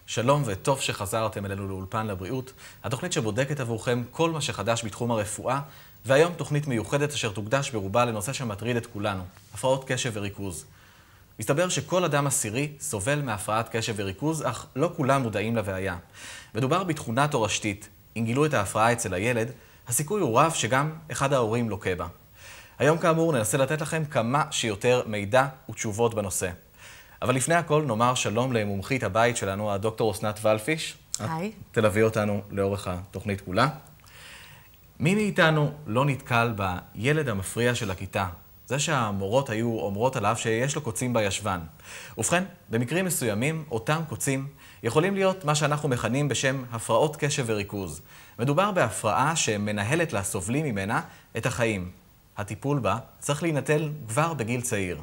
שלום וטוב שחזרתם אלינו לאולפן לבריאות, התוכנית שבודקת עבורכם כל מה שחדש בתחום הרפואה, והיום תוכנית מיוחדת אשר תוקדש ברובה לנושא שמטריד את כולנו, הפרעות קשב וריכוז. מסתבר שכל אדם עשירי סובל מהפרעת קשב וריכוז, אך לא כולם מודעים לבעיה. מדובר בתכונה תורשתית. אם גילו את ההפרעה אצל הילד, הסיכוי הוא רב שגם אחד ההורים לוקה בה. היום כאמור ננסה לתת לכם כמה שיותר מידע ותשובות בנושא. אבל לפני הכל נאמר שלום למומחית הבית שלנו, הדוקטור אסנת ולפיש. היי. תלווי אותנו לאורך התוכנית כולה. מי מאיתנו לא נתקל בילד המפריע של הכיתה? זה שהמורות היו אומרות עליו שיש לו קוצים בישבן. ובכן, במקרים מסוימים, אותם קוצים יכולים להיות מה שאנחנו מכנים בשם הפרעות קשב וריכוז. מדובר בהפרעה שמנהלת לסובלים ממנה את החיים. הטיפול בה צריך להינטל כבר בגיל צעיר.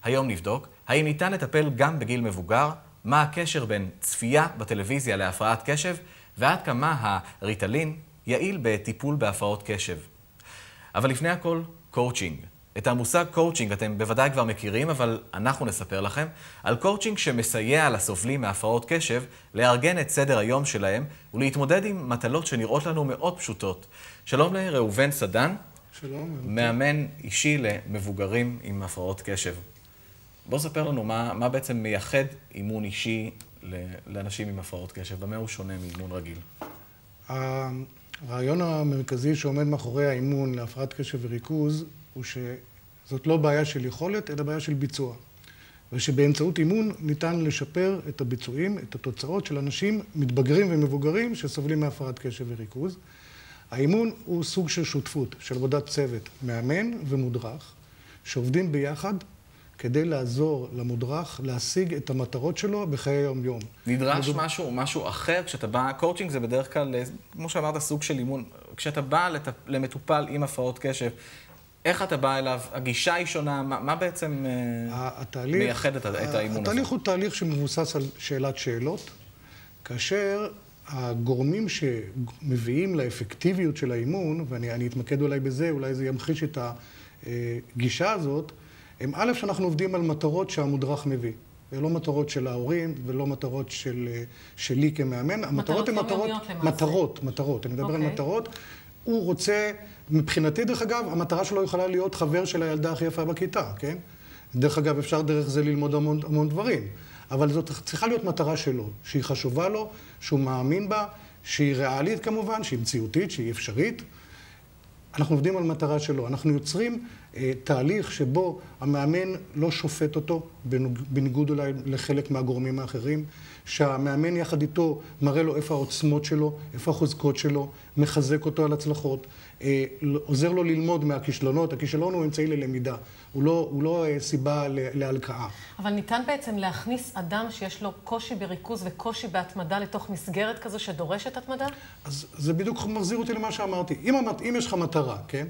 היום נבדוק האם ניתן לטפל גם בגיל מבוגר, מה הקשר בין צפייה בטלוויזיה להפרעת קשב, ועד כמה הריטלין יעיל בטיפול בהפרעות קשב. אבל לפני הכל, קואוצ'ינג. את המושג קואוצ'ינג אתם בוודאי כבר מכירים, אבל אנחנו נספר לכם על קואוצ'ינג שמסייע לסובלים מהפרעות קשב לארגן את סדר היום שלהם ולהתמודד עם מטלות שנראות לנו מאוד פשוטות. שלום לראובן סדן. שלום. מאמן אישי למבוגרים עם הפרעות קשב. בוא ספר לנו מה בעצם מייחד אימון אישי לאנשים עם הפרעות קשב, במה הוא שונה מאימון רגיל? הרעיון המרכזי שעומד מאחורי האימון להפרעת קשב וריכוז הוא שזאת לא בעיה של יכולת, אלא בעיה של ביצוע. ושבאמצעות אימון ניתן לשפר את הביצועים, את התוצאות של אנשים מתבגרים ומבוגרים שסובלים מהפרעת קשב וריכוז. האימון הוא סוג של שותפות, של עבודת צוות, מאמן ומודרך, שעובדים ביחד כדי לעזור למודרך להשיג את המטרות שלו בחיי היום-יום. נדרש משהו אחר כשאתה בא, קואוצ'ינג זה בדרך כלל, כמו שאמרת, סוג של אימון. כשאתה בא למטופל עם הפרעות קשב, איך אתה בא אליו? הגישה היא שונה, מה בעצם מייחד את האימון הזה? התהליך הוא תהליך שמבוסס על שאלת שאלות, כאשר הגורמים שמביאים לאפקטיביות של האימון, ואני אתמקד אולי בזה, אולי זה ימחיש את הגישה הזאת, הם א', שאנחנו עובדים על מטרות שהמודרך מביא. ולא מטרות של ההורים, ולא מטרות שלי כמאמן. מטרות יומיומיות למעשה. מטרות. אני מדבר על מטרות. הוא רוצה, מבחינתי דרך אגב, המטרה שלו יכולה להיות חבר של הילדה הכי יפה בכיתה, כן? דרך אגב, אפשר דרך זה ללמוד המון דברים. אבל זאת צריכה להיות מטרה שלו, שהיא חשובה לו, שהוא מאמין בה, שהיא ריאלית כמובן, שהיא מציאותית, שהיא אפשרית. אנחנו עובדים על מטרה שלו. אנחנו יוצרים תהליך שבו המאמן לא שופט אותו, בניגוד אולי לחלק מהגורמים האחרים, שהמאמן יחד איתו מראה לו איפה העוצמות שלו, איפה החוזקות שלו, מחזק אותו על הצלחות, עוזר לו ללמוד מהכישלונות. הכישלון הוא אמצעי ללמידה, הוא לא סיבה להלקאה. אבל ניתן בעצם להכניס אדם שיש לו קושי בריכוז וקושי בהתמדה לתוך מסגרת כזו שדורשת התמדה? אז זה בדיוק מחזיר אותי למה שאמרתי. אם יש לך מטרה, כן?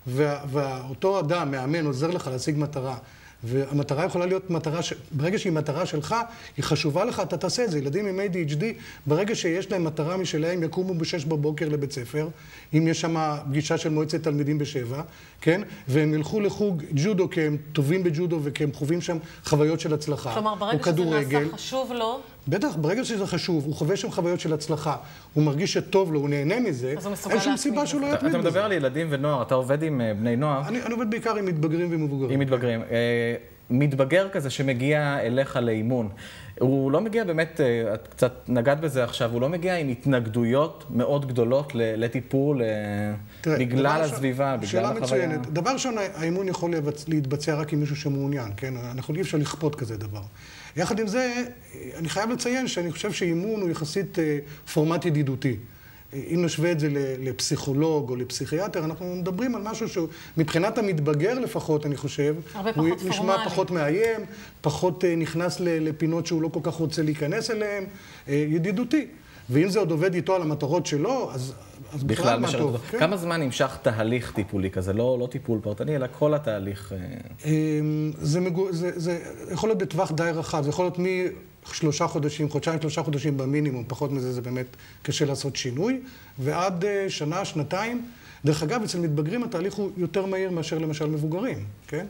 ואותו אדם, מאמן, עוזר לך להשיג מטרה, והמטרה יכולה להיות מטרה, ברגע שהיא מטרה שלך, היא חשובה לך, אתה תעשה את זה. ילדים עם ADHD, ברגע שיש להם מטרה משלהם, יקומו ב-6 בבוקר לבית ספר, אם יש שם פגישה של מועצת תלמידים ב-7, כן? והם ילכו לחוג ג'ודו, כי הם טובים בג'ודו וכי הם חווים שם חוויות של הצלחה. כלומר, ברגע שזה נעשה חשוב לו... בטח, ברגע שזה חשוב, הוא חווה שם חוויות של הצלחה, הוא מרגיש שטוב לו, הוא נהנה מזה, אין שום סיבה שהוא לא יתמיד בזה. אתה מדבר על ילדים ונוער, אתה עובד עם בני נוער. אני עובד בעיקר עם מתבגרים ומבוגרים. עם מתבגרים. מתבגר כזה שמגיע אליך לאימון, הוא לא מגיע באמת, את קצת נגעת בזה עכשיו, הוא לא מגיע עם התנגדויות מאוד גדולות לטיפול בגלל הסביבה, בגלל החוויה. שאלה מצוינת. דבר ראשון, האימון יכול להתבצע רק עם מישהו שמעוניין, כן? אנחנו אי אפשר לכפות כזה דבר. יחד עם זה, אני חייב לציין שאני חושב שאימון הוא יחסית פורמט ידידותי. אם נשווה את זה לפסיכולוג או לפסיכיאטר, אנחנו מדברים על משהו שמבחינת המתבגר לפחות, אני חושב, הוא נשמע פחות מאיים, פחות נכנס לפינות שהוא לא כל כך רוצה להיכנס אליהם, ידידותי. ואם זה עוד עובד איתו על המטרות שלו, אז בכלל מה טוב. כמה זמן נמשך תהליך טיפולי כזה? לא טיפול פרטני, אלא כל התהליך? זה יכול להיות בטווח די רחב, זה יכול להיות מ3 חודשים, חודשיים, 3 חודשים במינימום, פחות מזה זה באמת קשה לעשות שינוי, ועד שנה, שנתיים. דרך אגב, אצל מתבגרים התהליך הוא יותר מהיר מאשר למשל מבוגרים, כן?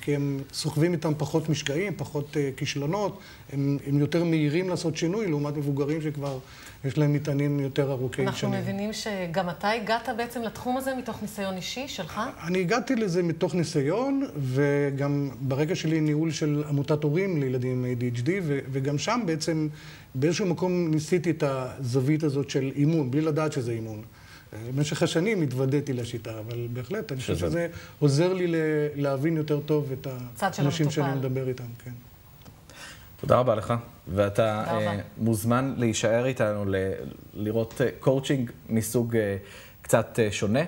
כי הם סוחבים איתם פחות משקעים, פחות כישלונות, הם יותר מהירים לעשות שינוי, לעומת מבוגרים שכבר יש להם מטענים יותר ארוכי שנים. אנחנו מבינים שגם אתה הגעת בעצם לתחום הזה מתוך ניסיון אישי שלך? אני הגעתי לזה מתוך ניסיון, וגם ברקע שלי ניהול של עמותת הורים לילדים עם ADHD, וגם שם בעצם באיזשהו מקום ניסיתי את הזווית הזאת של אימון, בלי לדעת שזה אימון. במשך השנים התוודעתי לשיטה, אבל בהחלט, אני חושב שזה עוזר לי להבין יותר טוב את האנשים שאני מדבר איתם. כן. תודה רבה לך, ואתה מוזמן להישאר איתנו, לראות קואוצ'ינג מסוג קצת שונה.